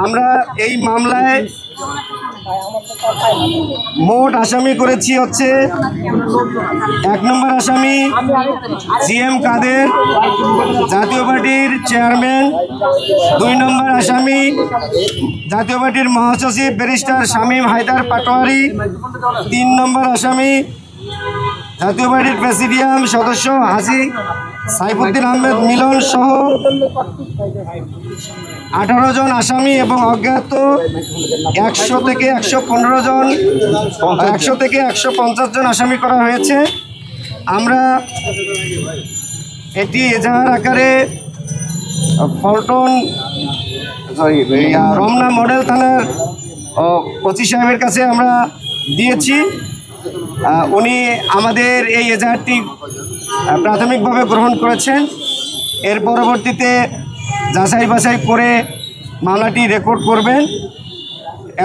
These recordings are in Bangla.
আমরা এই মামলায় মোট আসামি করেছি হচ্ছে 1 নম্বর আসামি জিএম কাদের, জাতীয় পার্টির চেয়ারম্যান। 2 নম্বর আসামি জাতীয় পার্টির মহাসচিব ব্যারিস্টার শামীম হায়দার পাটোয়ারি। 3 নম্বর আসামি জাতীয় পার্টির প্রেসিডিয়াম সদস্য হাজী সাইফুদ্দিন আহমেদ মিলন সহ 18 জন আসামি এবং অজ্ঞাত 100 থেকে 115 জন, 100 থেকে 150 জন আসামি করা হয়েছে। আমরা এটি এজাহার আকারে ফলটন রমনা মডেল থানার ওসি সাহেবের কাছে আমরা দিয়েছি। উনি আমাদের এই এজাহারটি প্রাথমিকভাবে গ্রহণ করেছেন। এর পরবর্তীতে যাচাই বাছাই করে মামলাটি রেকর্ড করবেন।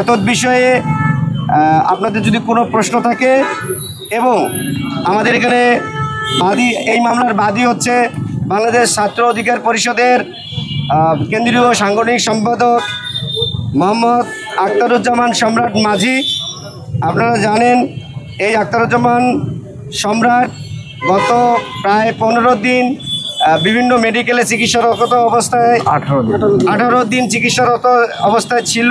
এতদ বিষয়ে আপনাদের যদি কোনো প্রশ্ন থাকে, এবং আমাদের এখানে বাদী, এই মামলার বাদী হচ্ছে বাংলাদেশ ছাত্র অধিকার পরিষদের কেন্দ্রীয় সাংগঠনিক সম্পাদক মোহাম্মদ আখতারুজ্জামান সম্রাট মাঝি। আপনারা জানেন এই আখতারুজ্জামান সম্রাট গত প্রায় 15 দিন বিভিন্ন মেডিকেলে চিকিৎসারত অবস্থায় 18 দিন চিকিৎসারত অবস্থায় ছিল।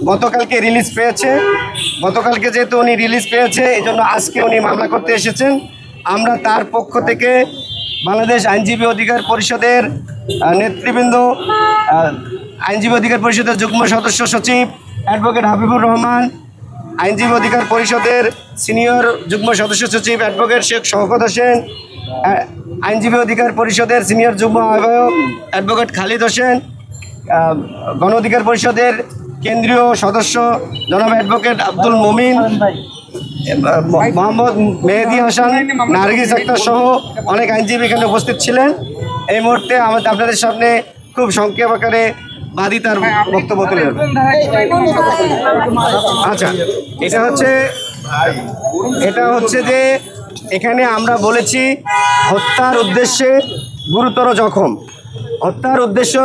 গতকালকে রিলিজ পেয়েছে। গতকালকে যেহেতু উনি রিলিজ পেয়েছে, এই জন্য আজকে উনি মামলা করতে এসেছেন। আমরা তার পক্ষ থেকে বাংলাদেশ আইনজীবী অধিকার পরিষদের নেতৃবৃন্দ, আইনজীবী অধিকার পরিষদের যুগ্ম সদস্য সচিব অ্যাডভোকেট হাবিবুর রহমান, আইনজীবী অধিকার পরিষদের সিনিয়র যুগ্ম সদস্য সচিব অ্যাডভোকেট শেখ শওকত হোসেন, আইনজীবী অধিকার পরিষদের সিনিয়র যুগ্ম আহ্বায়ক অ্যাডভোকেট খালিদ হোসেন, গণ অধিকার পরিষদের কেন্দ্রীয় সদস্য জনাব অ্যাডভোকেট আব্দুল মমিন, মোহাম্মদ মেহেদি হাসান, নার্গিস আক্তার সহ অনেক আইনজীবী এখানে উপস্থিত ছিলেন। এই মুহূর্তে আপনাদের সামনে খুব সংক্ষেপ আকারে বাদী তার বক্তব্য তুলে ধরবে। আচ্ছা, এটা হচ্ছে যে এখানে আমরা বলেছি হত্যার উদ্দেশ্যে গুরুতর জখম। হত্যার উদ্দেশ্য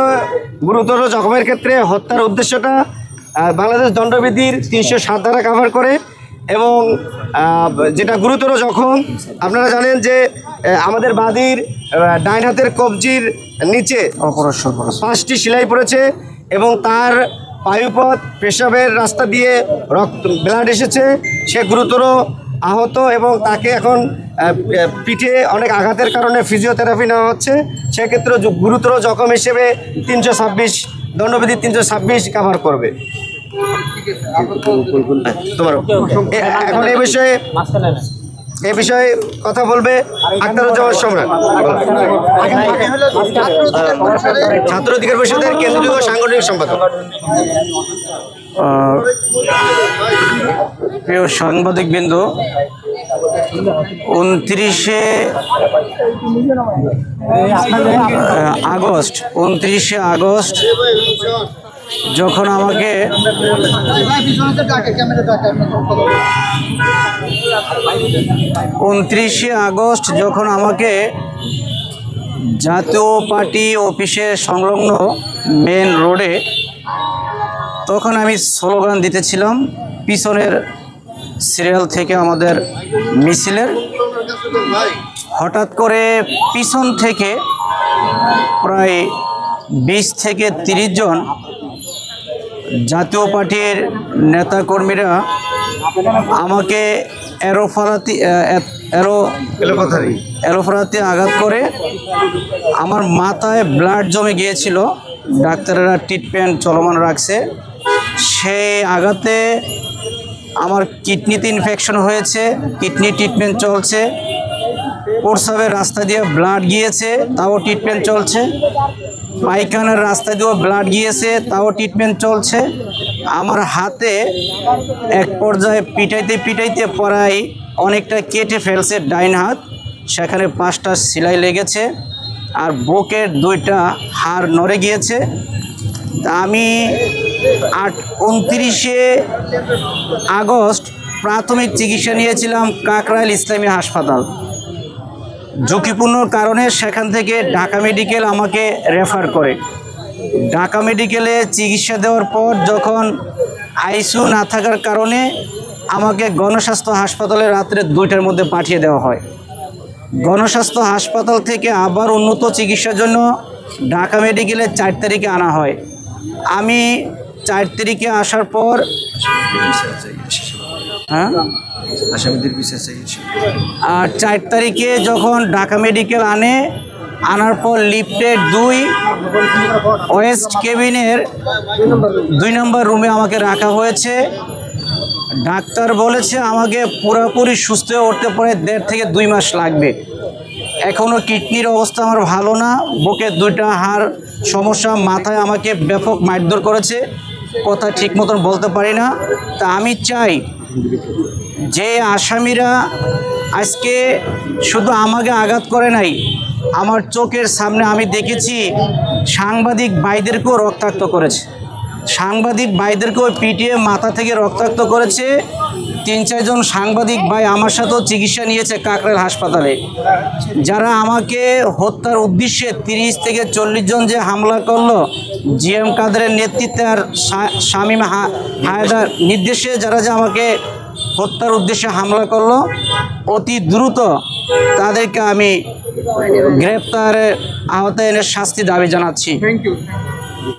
গুরুতর জখমের ক্ষেত্রে হত্যার উদ্দেশ্যটা বাংলাদেশ দণ্ডবিধির 307 ধারা কভার করে, এবং যেটা গুরুতর জখম আপনারা জানেন যে আমাদের বাদীর ডাইন হাতের কবজির নিচে 5টি সেলাই পড়েছে, এবং তার পায়ুপথ পেশাবের রাস্তা দিয়ে ব্লাড এসেছে। সে গুরুতর আহত, এবং তাকে এখন পিঠে অনেক আঘাতের কারণে ফিজিওথেরাপি নেওয়া হচ্ছে। সেক্ষেত্রে গুরুতর জখম হিসেবে 326 দণ্ডবিধি 326 কভার করবে। তোমার এখন এই বিষয়ে কথা বলবে আখতারুজ্জামান সম্রাট, ছাত্র অধিকার পরিষদের কেন্দ্রীয় সাংগঠনিক সম্পাদক। প্রিয় সাংবাদিকবৃন্দ, 29 আগস্ট যখন আমাকে জাতীয় পার্টি অফিসের সংলগ্ন মেন রোডে, তখন আমি স্লোগান দিতেছিলাম পিছনের সিরিয়াল থেকে আমাদের মিছিলের। হঠাৎ করে পিছন থেকে প্রায় 20 থেকে 30 জন জাতীয় পার্টির নেতাকর্মীরা আমাকে এলোফারাতে আঘাত করে। আমার মাথায় ব্লাড জমে গিয়েছিল, ডাক্তারেরা ট্রিটমেন্ট চলমান রাখছে। সেই আঘাতে আমার কিডনিতে ইনফেকশন হয়েছে, কিডনি ট্রিটমেন্ট চলছে। প্রস্রাবের রাস্তা দিয়ে ব্লাড গিয়েছে, তাও ট্রিটমেন্ট চলছে। পায়খানার রাস্তা দিয়েও ব্লাড গিয়েছে, তাও ট্রিটমেন্ট চলছে। আমার হাতে এক পর্যায়ে পিটাইতে প্রায় অনেকটা কেটে ফেলছে ডাইন হাত, সেখানে 5টা সেলাই লেগেছে, আর বুকের 2টা হাড় নড়ে গিয়েছে। তা আমি 29 আগস্ট প্রাথমিক চিকিৎসা নিয়েছিলাম কাকরাইল ইসলামী হাসপাতাল। ঝুঁকিপূর্ণ কারণে সেখান থেকে ঢাকা মেডিকেল আমাকে রেফার করে। ঢাকা মেডিকেলে চিকিৎসা দেওয়ার পর যখন আইসিইউ না থাকার কারণে আমাকে গণস্বাস্থ্য হাসপাতালে রাত্রে 2টার মধ্যে পাঠিয়ে দেওয়া হয়। গণস্বাস্থ্য হাসপাতাল থেকে আবার উন্নত চিকিৎসার জন্য ঢাকা মেডিকেলে 4 তারিখে আনা হয়। আমি 4 তারিখে আসার পর আর 4 তারিখে যখন ঢাকা মেডিকেল আনার পর লিফটের 2 ওয়েস্ট কেবিনের 2 নম্বর রুমে আমাকে রাখা হয়েছে। ডাক্তার বলেছে আমাকে পুরোপুরি সুস্থ হয়ে উঠতে পরে 1.5 থেকে 2 মাস লাগবে। এখনও কিডনির অবস্থা আমার ভালো না, বুকে 2টা হাড় সমস্যা, মাথায় আমাকে ব্যাপক মারধর করেছে, কথা ঠিক মতন বলতে পারি না। তা আমি চাই যে আসামিরা আজকে শুধু আমাকে আঘাত করে নাই, আমার চোখের সামনে আমি দেখেছি সাংবাদিক ভাইদেরকেও রক্তাক্ত করেছে, সাংবাদিক ভাইদেরকেও পিটিয়ে মাথা থেকে রক্তাক্ত করেছে। 3-4 জন সাংবাদিক ভাই আমার সাথেও চিকিৎসা নিয়েছে কাকরাইল হাসপাতালে। যারা আমাকে হত্যার উদ্দেশ্যে 30 থেকে 40 জন যে হামলা করলো, জিএম কাদেরের নেতৃত্বে আর শামীম হায়দার নির্দেশে যারা যে আমাকে হত্যার উদ্দেশ্যে হামলা করলো, অতি দ্রুত তাদেরকে আমি গ্রেপ্তারের আওতায় এনে শাস্তি দাবি জানাচ্ছি। Thank you.